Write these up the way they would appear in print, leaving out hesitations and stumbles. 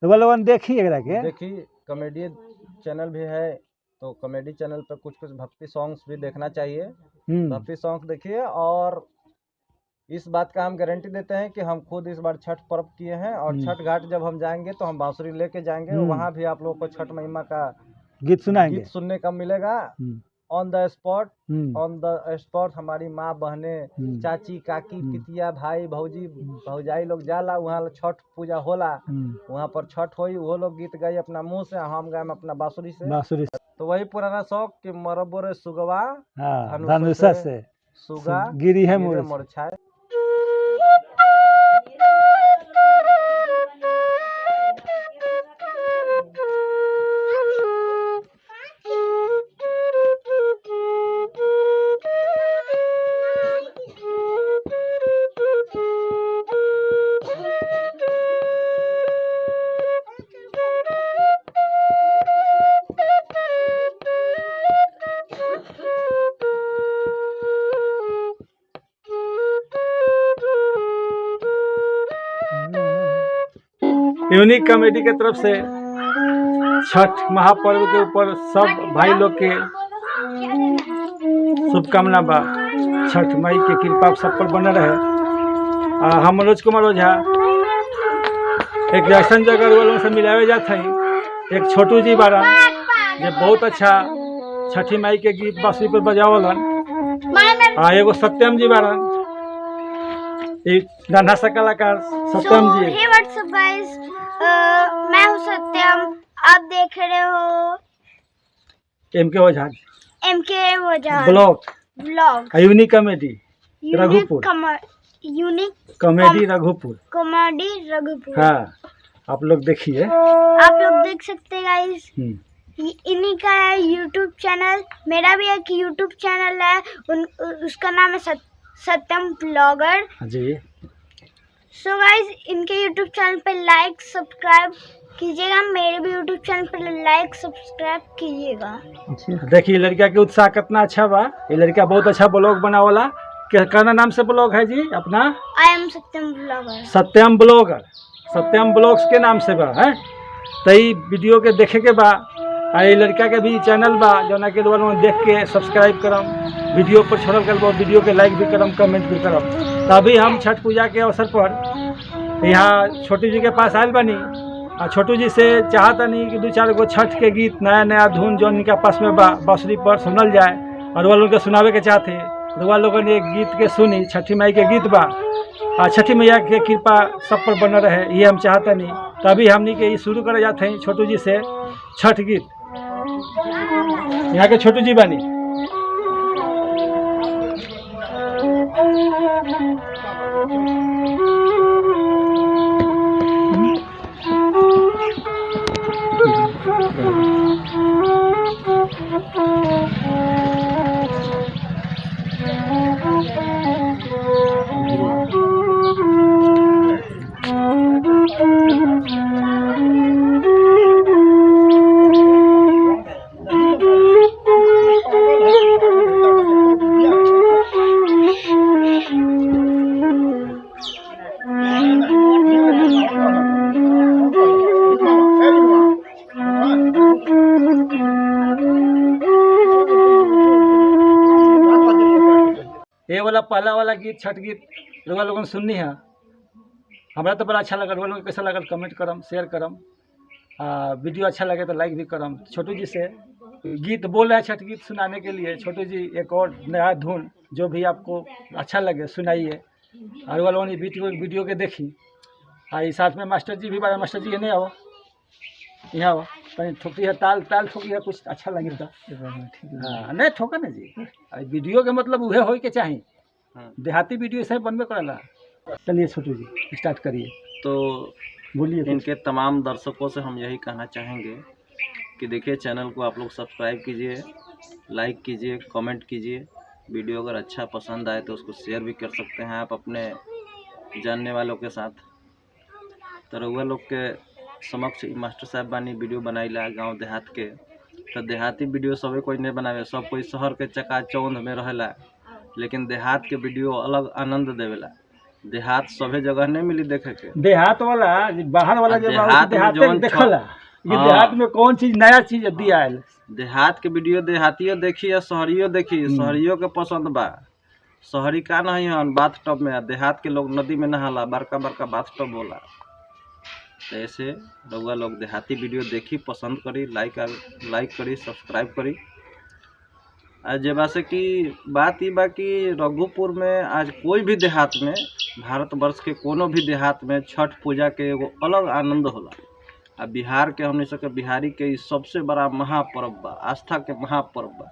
तो बोलो देखिए एकरा के देखिए कॉमेडी चैनल भी है, तो कॉमेडी चैनल पर कुछ कुछ भक्ति सॉन्ग्स भी देखना चाहिए। भक्ति सॉन्ग देखिए, और इस बात का हम गारंटी देते हैं कि हम खुद इस बार छठ पर्व किए हैं, और छठ घाट जब हम जाएंगे तो हम बांसुरी लेके जाएंगे, वहाँ भी आप लोगों को छठ महिमा का गीत सुनाएंगे, गीत सुनने का मिलेगा। ऑन द स्पॉट हमारी माँ बहने, चाची काकी पितिया भाई भौजी भौजाई लोग जाला, वहाँ छठ पूजा होला, वहाँ पर छठ होई, वो लोग गीत गाई अपना मुंह से, हम गाए अपना बांसुरी से। तो वही पुराना शौक कि मरबोरे सुगवा धनुष से सुगा गिरी है मोरछाए। यूनिक कॉमेडी के तरफ से छठ महापर्व के ऊपर सब भाई लोग के शुभकामना बा। छठ माई के कृपा सब पर बना रहे। हम मनोज कुमार ओझा एक ऐसा जगह वालों से मिलावे जाते हैं। एक छोटू जी बारा जो बहुत अच्छा छठी माई के गीत बांसुरी पर बजावलन। एगो सत्यम जी बारा, एक नन्हा सा कलाकार सत्यम जी। हे व्हाट्सअप गाइस, मैं हूँ सत्यम, आप देख रहे हो MK Ojha blog unique comedy Raghupur, unique comedy Raghupur. हाँ, आप लोग देखिए, आप लोग देख सकते हैं गाइस। इन्हीं का है यूट्यूब चैनल, मेरा भी एक यूट्यूब चैनल है, उसका नाम है सत्यम ब्लॉगर जी। सो गाइस, इनके यूट्यूब चैनल पे लाइक सब्सक्राइब कीजिएगा, मेरे भी यूट्यूब चैनल पे लाइक सब्सक्राइब कीजिएगा। देखिए लड़का के उत्साह कितना अच्छा बा। ये लड़का बहुत अच्छा ब्लॉग बनावला। कहना नाम से ब्लॉग है जी अपना? I am Satyam blogger. Satyam blogger, Satyam blogs के नाम से बा है। तो ये वीडियो के देखे के बा, ये लड़का के भी चैनल बा जो के लोग देख के सब्सक्राइब करम, वीडियो पर छोड़ल कर वीडियो के लाइक भी करम, कमेंट भी करम। तभी हम छठ पूजा के अवसर पर यहाँ छोटू जी के पास आयल बनी, और छोटू जी से चाहता नहीं कि 2-4 गो छठ के गीत नया नया धुन जो इनका पास में बा बांसुरी पर सुनल जाए, और वो लोग के सुनावे के चाहते। तो वो लोगों ने एक गीत के सुनी, छठी माई के गीत बा, और छठी मैया के कृपा सब पर बना रहे, ये हम चाहते नहीं। तभी हमनी के ये शुरू करे जाते हैं छोटू जी से छठ गीत। यहाँ के छोटू जी बानी। ये वाला पहला वाला गीत छठ गीत लोगों ने सुननी है। हमारा तो बड़ा अच्छा लगा। लोगों को कैसा लगा कमेंट करम, शेयर करम, वीडियो अच्छा लगे तो लाइक भी करम। छोटू जी से गीत बोल रहे हैं छठ गीत सुनाने के लिए। छोटू जी एक और नया धुन जो भी आपको अच्छा लगे सुनाइए। और वो लोगों ने वीडियो के देखी। साथ में मास्टर जी भी बड़ा, मास्टर जी नहीं आओ, यहाँ आओ, कहीं ठोकी है ताल ठोकी है, कुछ अच्छा लगे था। हाँ नहीं ठोका ना जी, वीडियो के मतलब वह हो के चाहिए, देहाती वीडियो से बनबे करेला। चलिए छोटू जी स्टार्ट करिए। तो बोलिए। इनके तमाम दर्शकों से हम यही कहना चाहेंगे कि देखिए चैनल को आप लोग सब्सक्राइब कीजिए, लाइक कीजिए, कमेंट कीजिए। वीडियो अगर अच्छा पसंद आए तो उसको शेयर भी कर सकते हैं आप अपने जानने वालों के साथ। तो रउआ लोग के समक्ष मास्टर साहब बानी वीडियो बनाइला गांव देहात के। तो देहाती वीडियो सब कोई नहीं बनावे, सब कोई शहर के चकाचौंध में रहेला, लेकिन देहात के वीडियो अलग आनंद देवेला। देहात सभी जगह नहीं मिली देखे के। देहात वाला बाहर वाला जब देहात में देहात जौन देखला कि हाँ। देहात में कौन चीज नया चीज दिया है। देहात के वीडियो देहातियो देखी या शहरियो देखी, शहरियो के पसंद बा। शहरी का नहीं हन बाथ टब में, देहात के लोग नदी में नहाला, बड़का बड़का बाथ टब होला। तो ऐसे रउआ लोग देहाती वीडियो देखी, पसंद करी, लाइक करी, सब्सक्राइब करी। आज जे बासे कि बात ई बा कि रघुपुर में आज कोई भी देहात में, भारतवर्ष के कोनो भी देहात में छठ पूजा के एगो अलग आनंद होला। आ बिहार के हमने सबके बिहारी के सबसे बड़ा महापर्व बा, आस्था के महापर्व बा।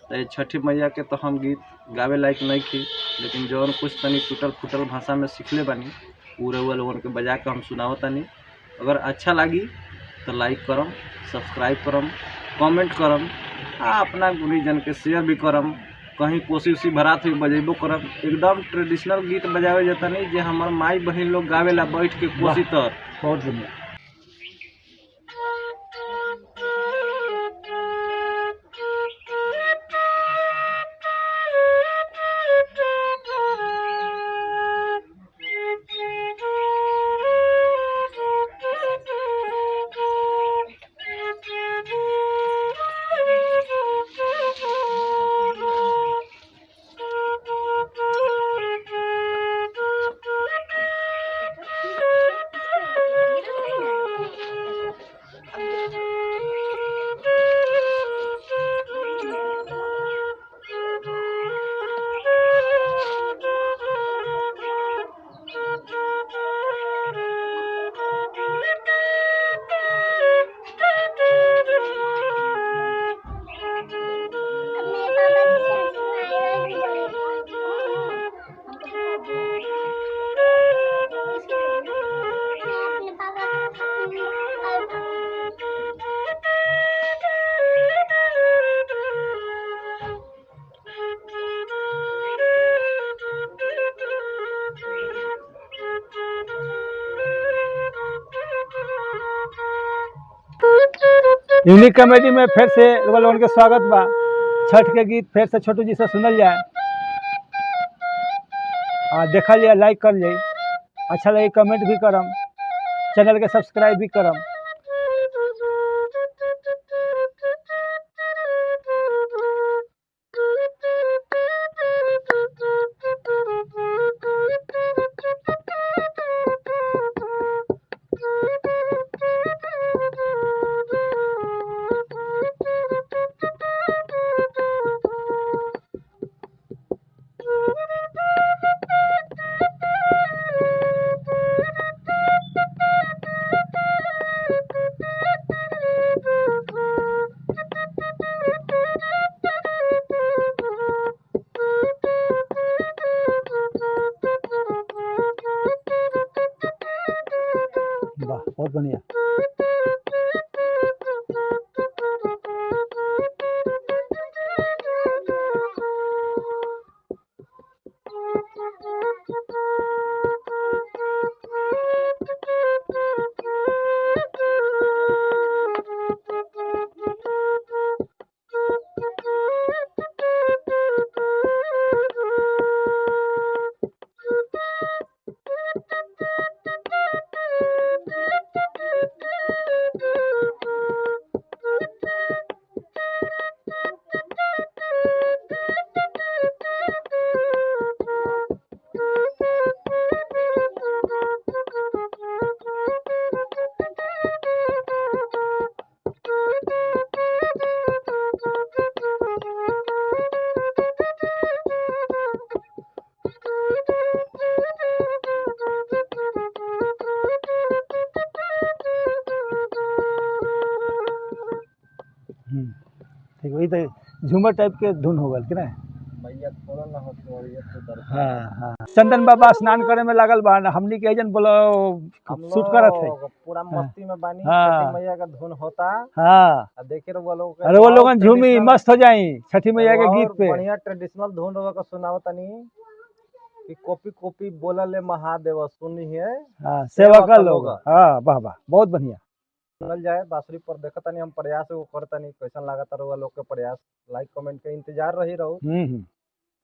तो छठी मैया के तो हम गीत गावे लायक नहीं थी, लेकिन जौन कुछ तनी टूटल फूटल भाषा में सीखले बानी पूरे हुआ लोगन के बजा के हम सुनावतानी। अगर अच्छा लगी तो लाइक करम, सब्सक्राइब करम, कमेंट करम, आ अपना गुरीजन के शेयर भी करम। कहीं कोसी उसी भरात हुई बजेबो करम। एकदम ट्रेडिशनल गीत बजावे जाता नहीं जे हमार माई बहन लोग गावेला बैठ के कोसी तर। बहुत बढ़िया। यूनिक कॉमेडी में फिर से लोगन के स्वागत बा। छठ के गीत फिर से छोटू जी से सुनल जाए और देखल जाए, लाइक कर जाए, अच्छा लगे कमेंट भी करम, चैनल के सब्सक्राइब भी करम। वाह, बहुत बढ़िया। ठीक, वही तो झूमर टाइप के धुन हो गल कि ना। भैया थोड़ा ना हो तो ये तो दर्द। हाँ हाँ, चंदन बाबा स्नान करे में लागल बा, हमनी के एजन बोलो शूट करत है पूरा मस्ती में बानी। हाँ। छठी मैया का धुन होता। हाँ, देखे रहो लोग, अरे वो लोगन झूमी मस्त हो जाई छठी मैया के गीत पे। बढ़िया ट्रेडिशनल धुन रहो का सुनावतनी कि कॉपी कॉपी बोलले महादेव सुनी है। हाँ, सेवा कर लोग। हाँ, वाह वाह, बहुत बढ़िया। सुनल जाए बांसुरी पर देखतानी हम प्रयास वो करतानी, कैसन लागत रहुआ लोग के प्रयास। लाइक कमेंट के इंतजार रही रहू।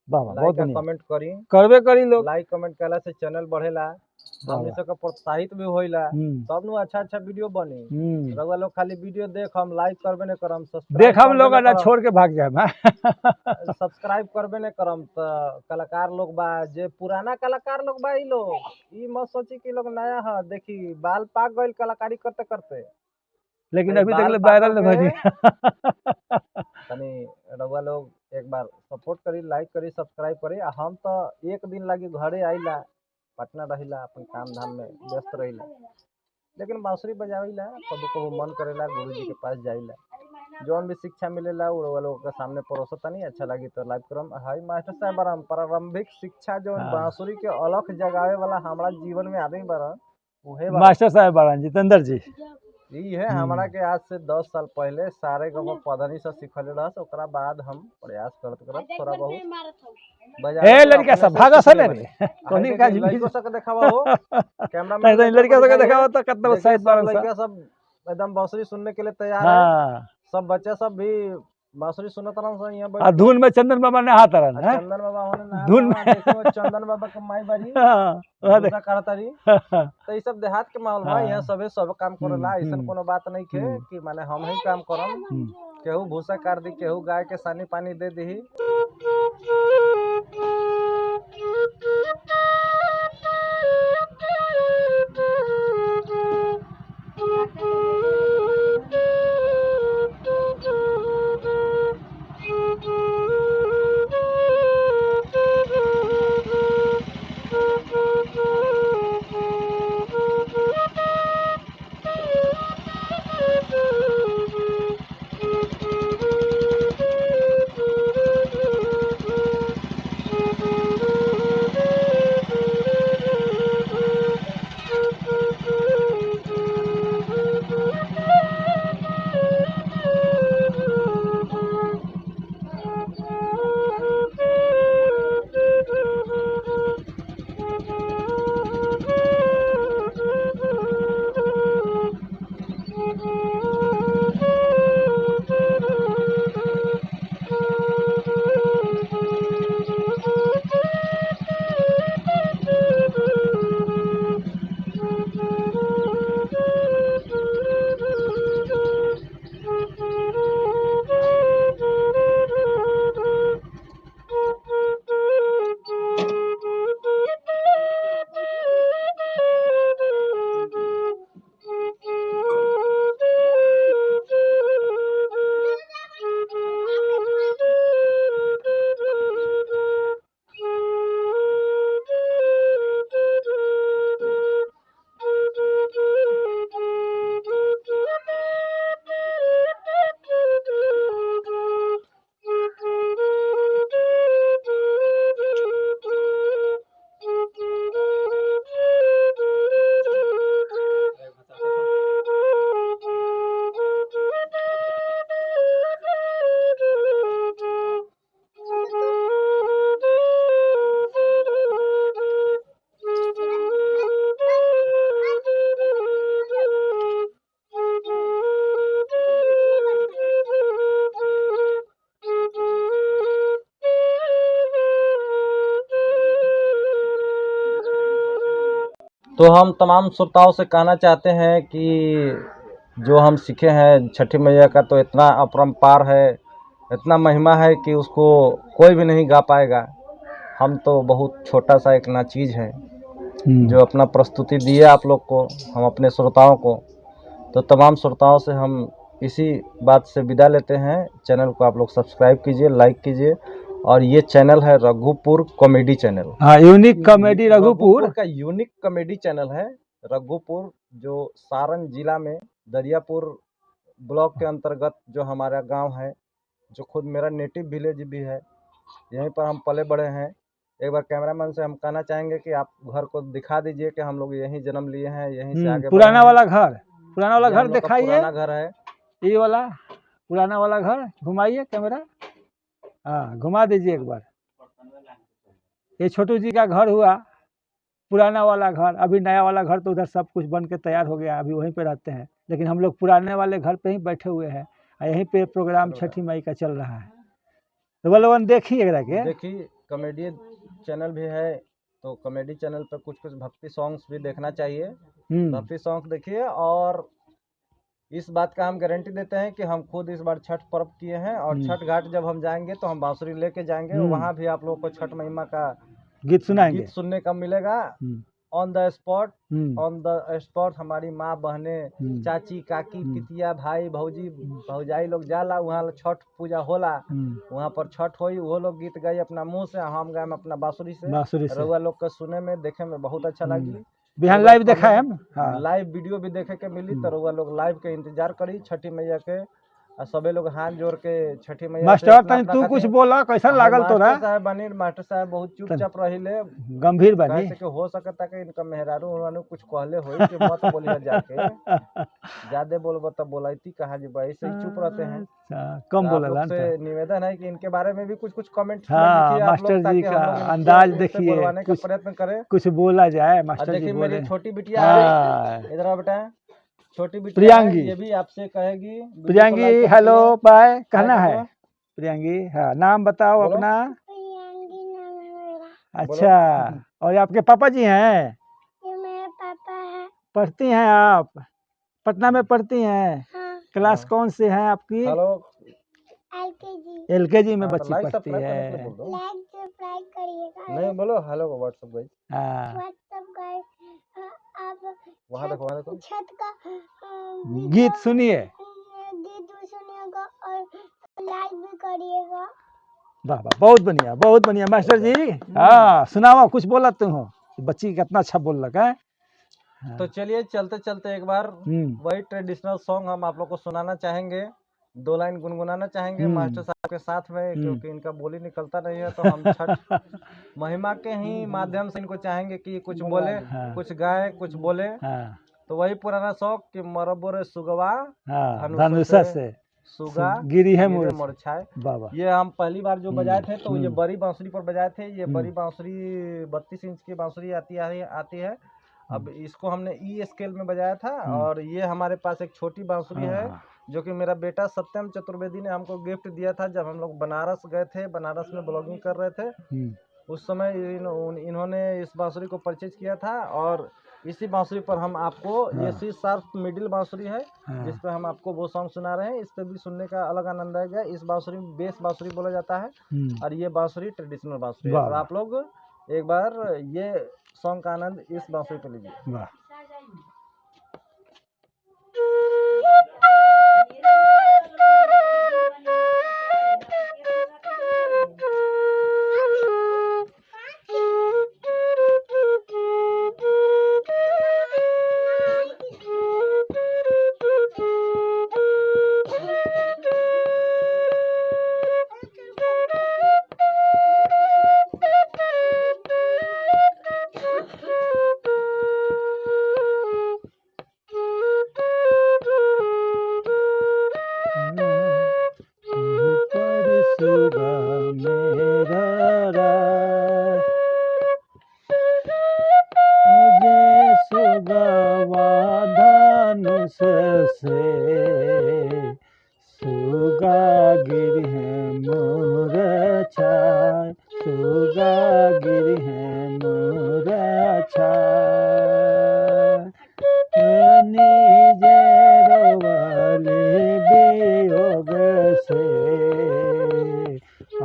वाह वाह, बहुत लाइक बढ़िया, कमेंट करी। करबे करी लोग। लाइक कमेंट कला से चैनल बढ़ेला, वाह हमनी वाह। सब के प्रोत्साहित भी होइला, हम्म तब नु अच्छा अच्छा वीडियो बनी। हम्म, रउआ लोग खाली वीडियो देख, हम लाइक करबे न करम, देख सब्सक्राइब हम करबे लोग न ना करम, छोड़ के भाग जाए। सब्सक्राइब करबे न करम त कलाकार लोग बा, जे पुराना कलाकार लोग बा, ई लोग ई मत सोची कि लोग नया है। देखी बाल पाक गइल कलाकारी करते करते, लेकिन अरे अभी तक बाल ले पाकल वायरल न के भनी। तनी रउआ लोग एक बार सपोर्ट करी, लाइक करी, सब्सक्राइब करी। आ हम तो एक दिन लगी घरे आइला, पटना रहिला, अपन काम धाम में व्यस्त रहिला, लेकिन बांसुरी बजाविला, कबो कबो मन करेला गुरुजी के पास जाइला, जौन भी शिक्षा मिलेला वो रउआ लोग के सामने परोसत तनी। अच्छा लगी तो लाइक करम। हाय मास्टर साहब बरम, प्रारंभिक शिक्षा जौन हाँ। बांसुरी के अलख जगावे वाला हमारा जीवन में आदमी बरन, उहे बा। मास्टर साहब बारन जितेंद्र जी। ई है हमारा के आज से 10 साल पहले सारे गम पधनी से सिखले रहस। ओकरा बाद हम प्रयास करत करत थोड़ा बहुत बजावे ए के लड़का अपने सब से भागा सीख सने लेबनी। रे, हाय कोनी देखी, का जी लड़को सब के देखावा हो, कैमरामैन नहीं लड़का लड़का को सब के दिखाइए। दिखाओ तो कितना देखिए उत्साहित सब बारन सब। लड़का सब एकदम बांसुरी सुनने के लिए तैयार है। हाँ, सब बच्चे सब भी बांसुरी सुनत रहन सन यहाँ आ बैठ के। धुन में चंदन बाबा नहाता रहन है। चंदन बाबा होने नहा धुन रहा, में देखो चंदन बाबा के माई बारी हाँ, वहाँ भूसा करतारी। तो ये सब देहात के माहौल बा, यहाँ सबे सब काम करेला, ऐसा कोनो बात नहीं खे कि माने हम ही काम करम। केहू भूसा काट दी, केहू गाय के सानी पानी दे दी। तो हम तमाम श्रोताओं से कहना चाहते हैं कि जो हम सीखे हैं छठी मैया का, तो इतना अपरंपार है, इतना महिमा है कि उसको कोई भी नहीं गा पाएगा। हम तो बहुत छोटा सा एक नाचीज़ है जो अपना प्रस्तुति दिए आप लोग को, हम अपने श्रोताओं को। तो तमाम श्रोताओं से हम इसी बात से विदा लेते हैं। चैनल को आप लोग सब्सक्राइब कीजिए, लाइक कीजिए। और ये चैनल है रघुपुर कॉमेडी चैनल। हाँ, यूनिक कॉमेडी रघुपुर का यूनिक कॉमेडी चैनल है। रघुपुर जो सारण जिला में दरियापुर ब्लॉक के अंतर्गत जो हमारा गांव है, जो खुद मेरा नेटिव विलेज भी है, यहीं पर हम पले बड़े हैं। एक बार कैमरामैन से हम कहना चाहेंगे कि आप घर को दिखा दीजिए कि हम लोग यहीं जन्म लिए हैं, यहीं से आगे पुराना बढ़े वाला घर, पुराना वाला हैं। ये हम घर लोग का दिखाइए, पुराना घर है, ये वाला पुराना वाला घर घुमाइए कैमरा। हाँ, घुमा दीजिए एक बार। ये छोटू जी का घर हुआ पुराना वाला घर। अभी नया वाला घर तो उधर सब कुछ बन के तैयार हो गया, अभी वहीं पे रहते हैं, लेकिन हम लोग पुराने वाले घर पे ही बैठे हुए हैं और यहीं पे प्रोग्राम छठी माई का चल रहा है। तो वो लोगन देखिए एकरा के, देखिए कॉमेडी चैनल भी है, तो कॉमेडी चैनल पर कुछ कुछ भक्ति सॉन्ग्स भी देखना चाहिए। भक्ति सॉन्ग देखिए, और इस बात का हम गारंटी देते हैं कि हम खुद इस बार छठ पर्व किए हैं, और छठ घाट जब हम जाएंगे तो हम बांसुरी लेके जाएंगे, वहाँ भी आप लोगों को छठ महिमा का गीत सुनाएंगे, सुनने का मिलेगा। ऑन द स्पॉट हमारी माँ, बहने, चाची, काकी, पितिया, भाई, भौजी, भौजाई लोग जाला, वहाँ छठ पूजा होला, वहाँ पर छठ होई, वो लोग गीत गाई अपना मुंह से, हम गाए अपना बांसुरी से। रउआ लोग का सुने में देखे में बहुत अच्छा लगी। बिहान लाइव देखा है हम, लाइव वीडियो भी देखे के मिली, तो रउआ लोग लाइव के इंतजार करी छठी मैया के। और सबे लोग हाथ जोड़ के छठी मैया। मास्टर तू कुछ बोला, कैसा लागल तोरा? मास्टर साहब बहुत चुपचाप रहिले, गंभीर बनी, कैसे हो सकता कि इनका मेहरारू उन्होंने कुछ कहले होई कि मत बोलिए जाके, ज्यादा बोलबो तब बोलती कहा जी, ऐसे ही चुप रहते हैं, कम बोला। से निवेदन है कि इनके बारे में भी कुछ कुछ कमेंट मास्टर जी का अंदाज देखिए, का प्रयत्न करें, कुछ बोला जाए। मास्टर जी देखिए बोले, मेरी छोटी बिटिया इधर आ बेटा, छोटी बिटिया प्रियांगी, ये भी आपसे कहेगी। प्रियांगी हेलो बाय कहना है। प्रियांगी, हाँ नाम बताओ अपना। प्रियांगी नाम है मेरा। अच्छा, और आपके पापा जी हैं? ये मेरे पापा है। पढ़ती हैं आप? पटना में पढ़ती हैं? हाँ। क्लास कौन से हैं आपकी? हेलो, LKG में बच्ची पढ़ती है। लाइक सब्सक्राइब करिएगा। नहीं बोलो हेलो को व्हाट्सएप गाइस। व्हाट्सएप गाइस, आप वहाँ देखो छठ का गीत सुनिए, गीत भी सुनिएगा और लाइक भी करिएगा। वाह वाह, बहुत बढ़िया, बहुत बढ़िया मास्टर जी। हाँ सुनाओ, कुछ बोला तुम हो, बच्ची कितना अच्छा बोल रहा है। तो चलिए चलते चलते एक बार वही ट्रेडिशनल सॉन्ग हम आप लोग को सुनाना चाहेंगे, 2 लाइन गुनगुनाना चाहेंगे मास्टर साहब के साथ में, क्योंकि इनका बोली निकलता नहीं है, तो हम छठ महिमा के ही माध्यम से इनको चाहेंगे कि कुछ बोले, कुछ गाए, कुछ बोले। तो वही पुराना शौक कि मरबोरे सुगवा धनुषा से सुगा गिरी है मुरछाए। ये हम पहली बार जो बजाए थे तो ये बड़ी बांसुरी पर बजाए थे। ये बड़ी बांसुरी 32 इंच की बांसुरी आती है। अब इसको हमने ई स्केल में बजाया था, और ये हमारे पास एक छोटी बांसुरी है जो कि मेरा बेटा सत्यम चतुर्वेदी ने हमको गिफ्ट दिया था जब हम लोग बनारस गए थे, बनारस में ब्लॉगिंग कर रहे थे। उस समय इन्होंने इस बांसुरी को परचेज किया था, और इसी बांसुरी पर हम आपको, ये सी शार्प मिडिल बांसुरी है जिस पर हम आपको वो सॉन्ग सुना रहे हैं। इस पे भी सुनने का अलग आनंद आएगा। इस बांसुरी में बेस बांसुरी बोला जाता है, और ये बांसुरी ट्रेडिशनल बांसुरी है। तो आप लोग एक बार ये सॉन्ग का आनंद इस बांसुरी पे लीजिए।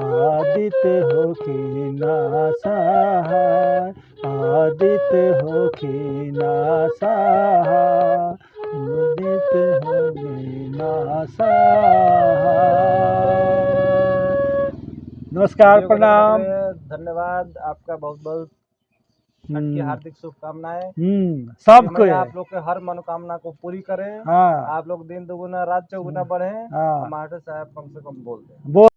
आदित्य हो कि ना सहाय, आदित्य हो कि ना सहाय, आदित्य हो कि ना सहाय। नमस्कार, प्रणाम, धन्यवाद आपका, बहुत बहुत छठ की हार्दिक शुभकामनाएं। सबको, आप लोग के हर मनोकामना को पूरी करें। आप लोग दिन दुगुना रात चौगुना बढ़े। मास्टर साहब कम से कम बोल दें।